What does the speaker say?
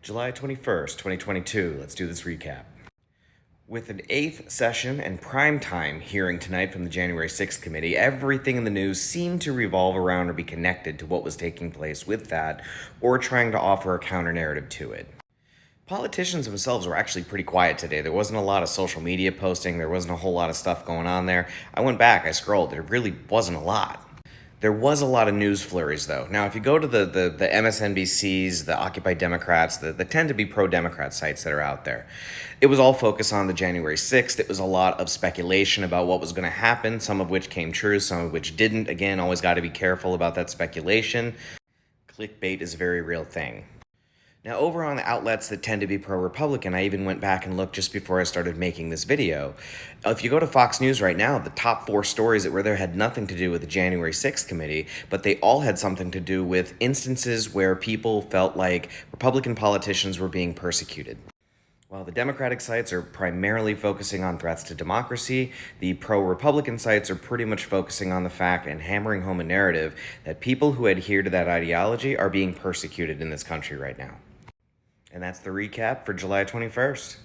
July 21st, 2022. Let's do this recap. With an 8th session and primetime hearing tonight from the January 6th committee, everything in the news seemed to revolve around or be connected to what was taking place with that, or trying to offer a counter-narrative to it. Politicians themselves were actually pretty quiet today. There wasn't a lot of social media posting, there wasn't a whole lot of stuff going on there. I went back, I scrolled, there really wasn't a lot. There was a lot of news flurries, though. Now, if you go to the MSNBCs, the Occupy Democrats, the tend to be pro-Democrat sites that are out there, it was all focused on the January 6th. It was a lot of speculation about what was going to happen, some of which came true, some of which didn't. Again, always got to be careful about that speculation. Clickbait is a very real thing. Now, over on the outlets that tend to be pro-Republican, I even went back and looked just before I started making this video. If you go to Fox News right now, the top 4 stories that were there had nothing to do with the January 6th committee, but they all had something to do with instances where people felt like Republican politicians were being persecuted. While the Democratic sites are primarily focusing on threats to democracy, the pro-Republican sites are pretty much focusing on the fact and hammering home a narrative that people who adhere to that ideology are being persecuted in this country right now. And that's the recap for July 21st.